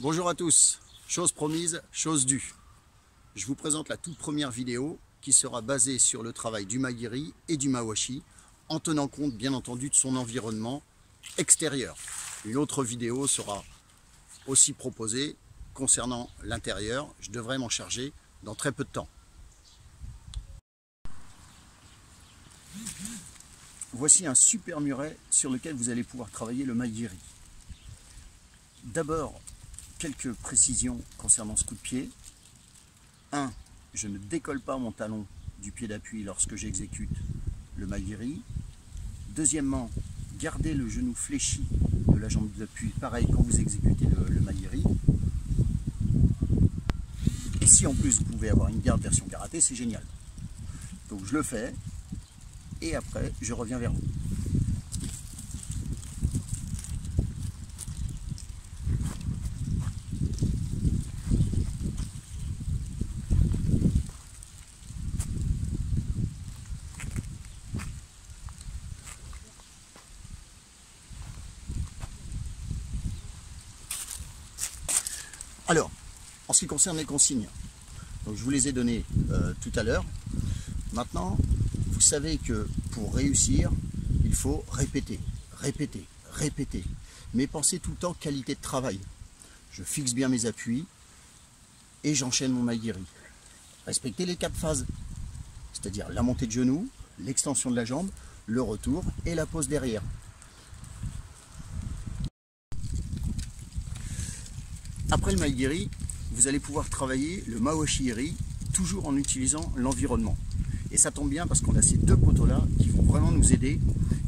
Bonjour à tous, chose promise, chose due. Je vous présente la toute première vidéo qui sera basée sur le travail du Maguiri et du Mawashi en tenant compte bien entendu de son environnement extérieur. Une autre vidéo sera aussi proposée concernant l'intérieur, je devrais m'en charger dans très peu de temps. Voici un super muret sur lequel vous allez pouvoir travailler le Maguiri. D'abord, quelques précisions concernant ce coup de pied. 1. Je ne décolle pas mon talon du pied d'appui lorsque j'exécute le Maguiri. Deuxièmement, gardez le genou fléchi de la jambe d'appui, pareil quand vous exécutez le Maguiri. Et si en plus vous pouvez avoir une garde version karaté, c'est génial. Donc je le fais et après je reviens vers vous. Alors, en ce qui concerne les consignes, donc je vous les ai données tout à l'heure. Maintenant, vous savez que pour réussir, il faut répéter, répéter, répéter. Mais pensez tout le temps qualité de travail. Je fixe bien mes appuis et j'enchaîne mon Maguiri. Respectez les 4 phases, c'est-à-dire la montée de genou, l'extension de la jambe, le retour et la pose derrière. Après le Maguiri, vous allez pouvoir travailler le Mawashi toujours en utilisant l'environnement. Et ça tombe bien parce qu'on a ces deux poteaux-là qui vont vraiment nous aider.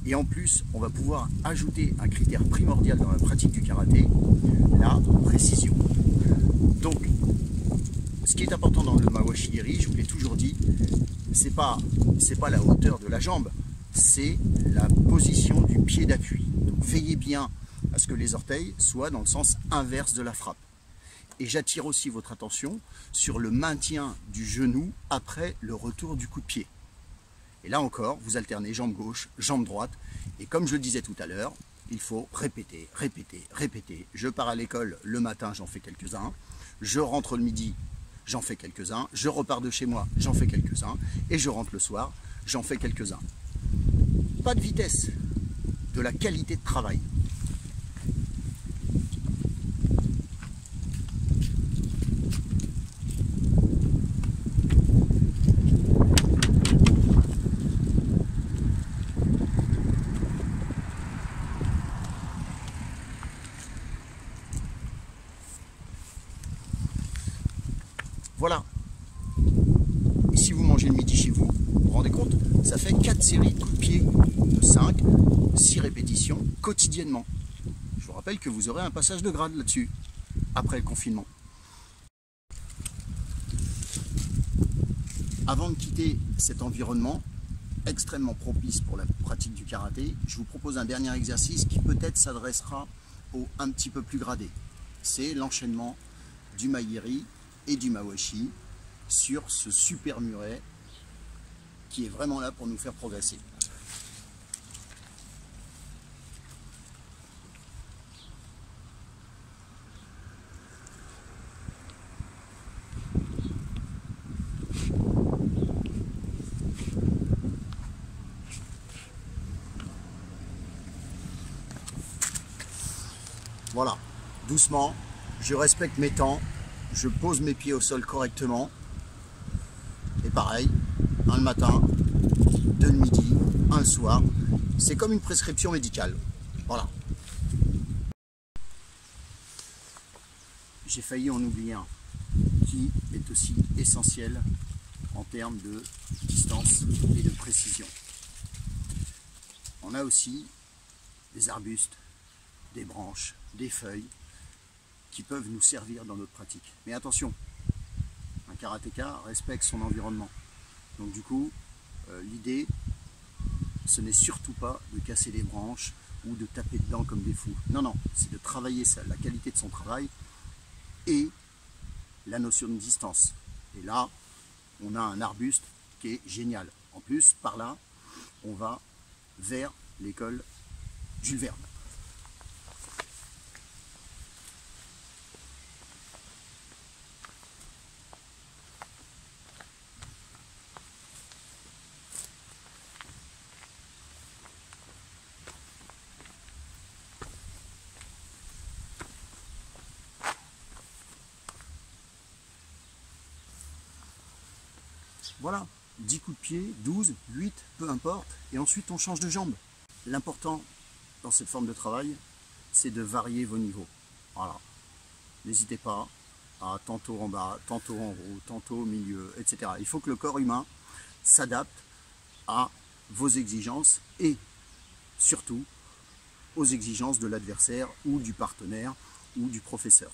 Et en plus, on va pouvoir ajouter un critère primordial dans la pratique du karaté, la précision. Donc, ce qui est important dans le Mawashi, je vous l'ai toujours dit, c'est pas la hauteur de la jambe, c'est la position du pied d'appui. Donc veillez bien à ce que les orteils soient dans le sens inverse de la frappe. Et j'attire aussi votre attention sur le maintien du genou après le retour du coup de pied. Et là encore, vous alternez jambe gauche, jambe droite. Et comme je le disais tout à l'heure, il faut répéter, répéter, répéter. Je pars à l'école le matin, j'en fais quelques-uns. Je rentre le midi, j'en fais quelques-uns. Je repars de chez moi, j'en fais quelques-uns. Et je rentre le soir, j'en fais quelques-uns. Pas de vitesse, de la qualité de travail. Voilà. Et si vous mangez le midi chez vous, vous vous rendez compte, ça fait 4 séries de coups de pied de 5, 6 répétitions quotidiennement. Je vous rappelle que vous aurez un passage de grade là-dessus, après le confinement. Avant de quitter cet environnement extrêmement propice pour la pratique du karaté, je vous propose un dernier exercice qui peut-être s'adressera aux un petit peu plus gradés. C'est l'enchaînement du Maguiri et du Mawashi sur ce super muret qui est vraiment là pour nous faire progresser. Voilà, doucement, je respecte mes temps. Je pose mes pieds au sol correctement. Et pareil, un le matin, 2 le midi, un le soir. C'est comme une prescription médicale. Voilà. J'ai failli en oublier un qui est aussi essentiel en termes de distance et de précision. On a aussi des arbustes, des branches, des feuilles qui peuvent nous servir dans notre pratique. Mais attention, un karatéka respecte son environnement. Donc du coup, l'idée, ce n'est surtout pas de casser les branches ou de taper dedans comme des fous. Non, non, c'est de travailler ça, la qualité de son travail et la notion de distance. Et là, on a un arbuste qui est génial. En plus, par là, on va vers l'école Jules Verne. Voilà, 10 coups de pied, 12, 8, peu importe, et ensuite on change de jambe. L'important dans cette forme de travail, c'est de varier vos niveaux. Voilà. N'hésitez pas à tantôt en bas, tantôt en haut, tantôt au milieu, etc. Il faut que le corps humain s'adapte à vos exigences et surtout aux exigences de l'adversaire ou du partenaire ou du professeur.